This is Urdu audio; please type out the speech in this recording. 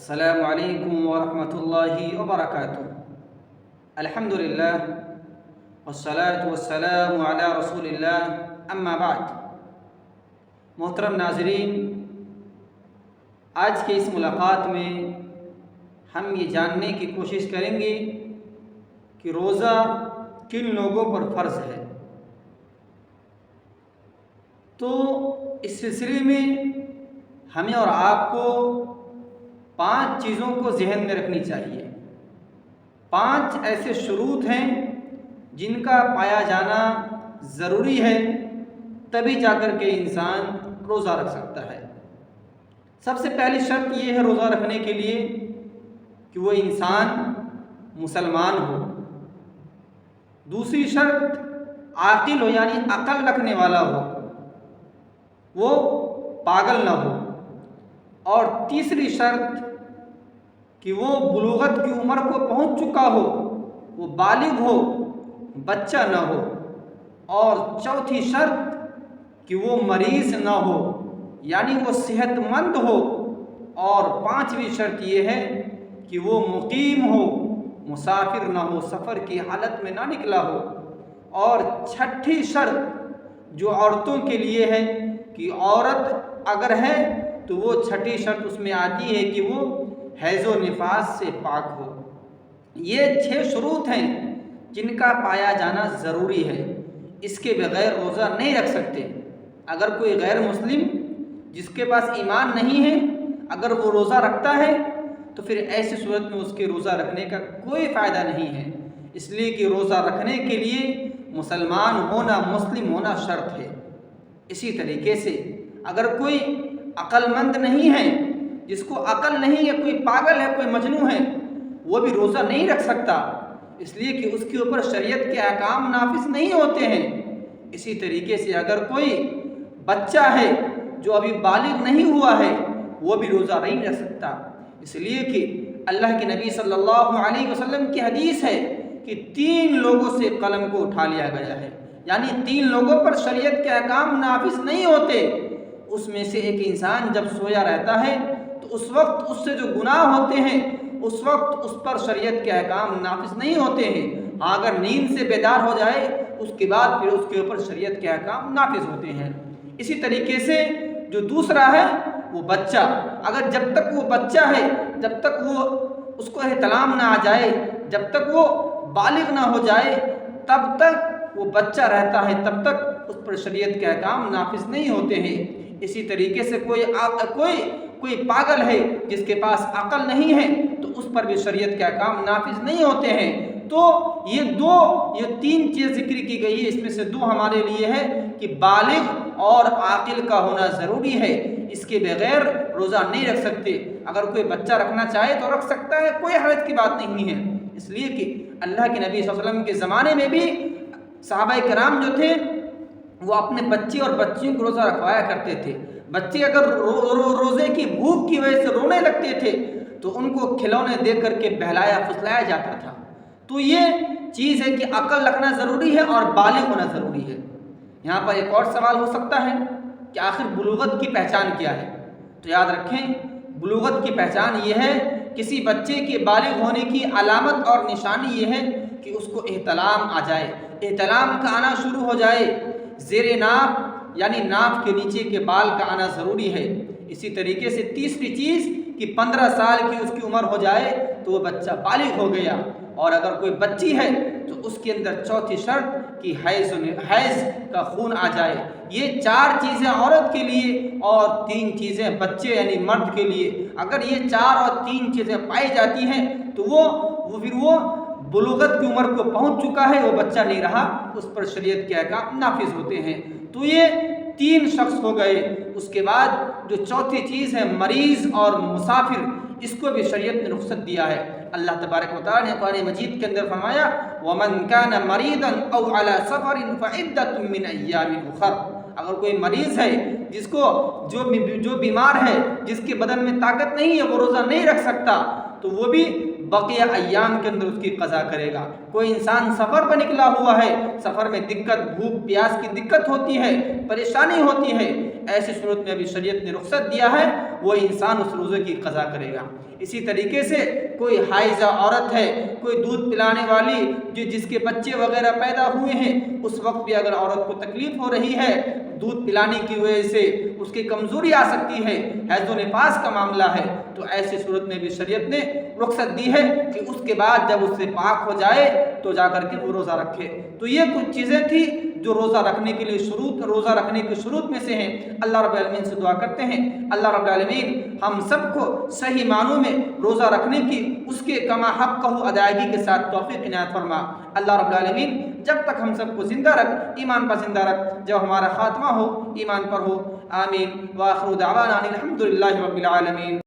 السلام علیکم ورحمۃ اللہ وبرکاتہ۔ الحمدللہ والصلاة والسلام علی رسول اللہ، اما بعد۔ محترم ناظرین، آج کی اس ملاقات میں ہم یہ جاننے کی کوشش کریں گے کہ روزہ کن لوگوں پر فرض ہے۔ تو اس سلسلے میں ہمیں اور آپ کو 5 چیزوں کو ذہن میں رکھنی چاہیے۔ 5 ایسے شروط ہیں جن کا پایا جانا ضروری ہے، تبھی جا کر کے انسان روزہ رکھ سکتا ہے۔ سب سے پہلی شرط یہ ہے روزہ رکھنے کے لیے کہ وہ انسان مسلمان ہو۔ دوسری شرط عاقل ہو، یعنی عقل رکھنے والا ہو، وہ پاگل نہ ہو۔ اور تیسری شرط کہ وہ بلوغت کی عمر کو پہنچ چکا ہو، وہ بالغ ہو، بچہ نہ ہو۔ اور چوتھی شرط کہ وہ مریض نہ ہو، یعنی وہ صحت مند ہو۔ اور 5ویں شرط یہ ہے کہ وہ مقیم ہو، مسافر نہ ہو، سفر کی حالت میں نہ نکلا ہو۔ اور 6ٹھی شرط جو عورتوں کے لیے ہے کہ عورت اگر ہے تو وہ 6ٹھی شرط اس میں آتی ہے کہ وہ حیض و نفاس سے پاک ہو۔ یہ 6 شروط ہیں جن کا پایا جانا ضروری ہے، اس کے بغیر روزہ نہیں رکھ سکتے۔ اگر کوئی غیر مسلم جس کے پاس ایمان نہیں ہے اگر وہ روزہ رکھتا ہے تو پھر ایسی صورت میں اس کے روزہ رکھنے کا کوئی فائدہ نہیں ہے، اس لیے کہ روزہ رکھنے کے لیے مسلمان ہونا، مسلم ہونا شرط ہے۔ اسی طریقے سے اگر کوئی عقل مند نہیں ہے، جس کو عقل نہیں ہے، کوئی پاگل ہے، کوئی مجنون ہے، وہ بھی روزہ نہیں رکھ سکتا، اس لیے کہ اس کے اوپر شریعت کے احکام نافذ نہیں ہوتے ہیں۔ اسی طریقے سے اگر کوئی بچہ ہے جو ابھی بالغ نہیں ہوا ہے، وہ بھی روزہ نہیں رکھ سکتا، اس لیے کہ اللہ کے نبی صلی اللہ علیہ وسلم کی حدیث ہے کہ 3 لوگوں سے قلم کو اٹھا لیا گیا ہے، یعنی 3 لوگوں پر شریعت کے احکام نافذ نہیں ہوتے۔ اس میں سے ایک انسان جب سویا رہتا ہے تو اس وقت اس سے جو گناہ ہوتے ہیں اس وقت اس پر شریعت کے احکام نافذ نہیں ہوتے ہیں۔ اگر نیند سے بیدار ہو جائے اس کے بعد پھر اس کے اوپر شریعت کے احکام نافذ ہوتے ہیں۔ اسی طریقے سے جو دوسرا ہے وہ بچہ، اگر جب تک وہ بچہ ہے، جب تک وہ اس کو احتلام نہ آ جائے، جب تک وہ بالغ نہ ہو جائے، تب تک وہ بچہ رہتا ہے، تب تک اس پر شریعت کے احکام نافذ نہیں ہوتے ہیں۔ اسی طریقے سے کوئی پاگل ہے جس کے پاس عقل نہیں ہے تو اس پر بھی شریعت کے احکام نافذ نہیں ہوتے ہیں۔ تو یہ 3 چیز ذکر کی گئی ہے، اس میں سے 2 ہمارے لیے ہے کہ بالغ اور عاقل کا ہونا ضروری ہے، اس کے بغیر روزہ نہیں رکھ سکتے۔ اگر کوئی بچہ رکھنا چاہے تو رکھ سکتا ہے، کوئی حرج کی بات نہیں ہے، اس لیے کہ اللہ کے نبی صلی اللہ علیہ وسلم کے زمانے میں بھی صحابہ کرام جو تھے وہ اپنے بچے اور بچیوں کو روزہ رکھوایا کرتے تھے۔ بچے اگر روزے کی بھوک کی وجہ سے رونے لگتے تھے تو ان کو کھلونے دے کر کے بہلایا پھسلایا جاتا تھا۔ تو یہ چیز ہے کہ عقل رکھنا ضروری ہے اور بالغ ہونا ضروری ہے۔ یہاں پر ایک اور سوال ہو سکتا ہے کہ آخر بلوغت کی پہچان کیا ہے؟ تو یاد رکھیں، بلوغت کی پہچان یہ ہے، کسی بچے کے بالغ ہونے کی علامت اور نشانی یہ ہے کہ اس کو احتلام آ جائے، احتلام کا آنا شروع ہو جائے، زیر ناف یعنی ناف کے نیچے کے بال کا آنا ضروری ہے۔ اسی طریقے سے تیسری چیز کہ 15 سال کی اس کی عمر ہو جائے تو وہ بچہ بالغ ہو گیا۔ اور اگر کوئی بچی ہے تو اس کے اندر چوتھی شرط کہ حیض کا خون آ جائے۔ یہ 4 چیزیں عورت کے لیے اور 3 چیزیں بچے یعنی مرد کے لیے۔ اگر یہ 4 اور 3 چیزیں پائی جاتی ہیں تو وہ بلوغت کی عمر کو پہنچ چکا ہے، وہ بچہ نہیں رہا، اس پر شریعت کے احکام نافذ ہوتے ہیں۔ تو یہ 3 شخص ہو گئے۔ اس کے بعد جو چوتھی چیز ہے مریض اور مسافر، اس کو بھی شریعت نے رخصت دیا ہے۔ اللہ تبارک و تعالیٰ نے قرآن مجید کے اندر فرمایا وَمَنْ كَانَ مَرِيضًا أَوْ عَلَى سَفَرٍ فَعِدَّةٌ مِّنْ أَيَّامٍ أُخَرَ۔ اگر کوئی مریض ہے جس کو جو بیمار ہے، جس کے بدن میں طاقت نہیں ہے، وہ روزہ نہیں رکھ سکتا، تو وہ بھی بقیہ ایام کے اندر اس کی قضا کرے گا۔ کوئی انسان سفر پر نکلا ہوا ہے، سفر میں دقت، بھوک پیاس کی دقت ہوتی ہے، پریشانی ہوتی ہے، ایسی صورت میں ابھی شریعت نے رخصت دیا ہے، وہ انسان اس روزے کی قضا کرے گا۔ اسی طریقے سے کوئی حائضہ عورت ہے، کوئی دودھ پلانے والی جس کے بچے وغیرہ پیدا ہوئے ہیں، اس وقت بھی اگر عورت کو تکلیف ہو رہی ہے، دودھ پلانے کی وجہ سے اس کی کمزوری آ سکتی ہے، حیض و نفاس کا معاملہ ہے، تو ایسی صورت میں بھی شریعت نے رخصت دی ہے کہ اس کے بعد جب اس سے پاک ہو جائے تو جا کر کے وہ روزہ رکھے۔ تو یہ کچھ چیزیں تھیں جو روزہ رکھنے کے لیے روزہ رکھنے کی شروط میں سے ہیں۔ اللہ رب العالمین سے دعا کرتے ہیں اللہ رب العالمین ہم سب کو صحیح معنوں میں روزہ رکھنے کی اس کے کما حق ادائیگی کے ساتھ توفیق عنایت فرما۔ اللہ رب العالمین جب تک ہم سب کو زندہ رکھ، ایمان پر زندہ رکھ، جب ہمارا خاتمہ ہو ایمان پر ہو۔ آمین۔ وآخر دعوانا الحمد للہ رب العالمین۔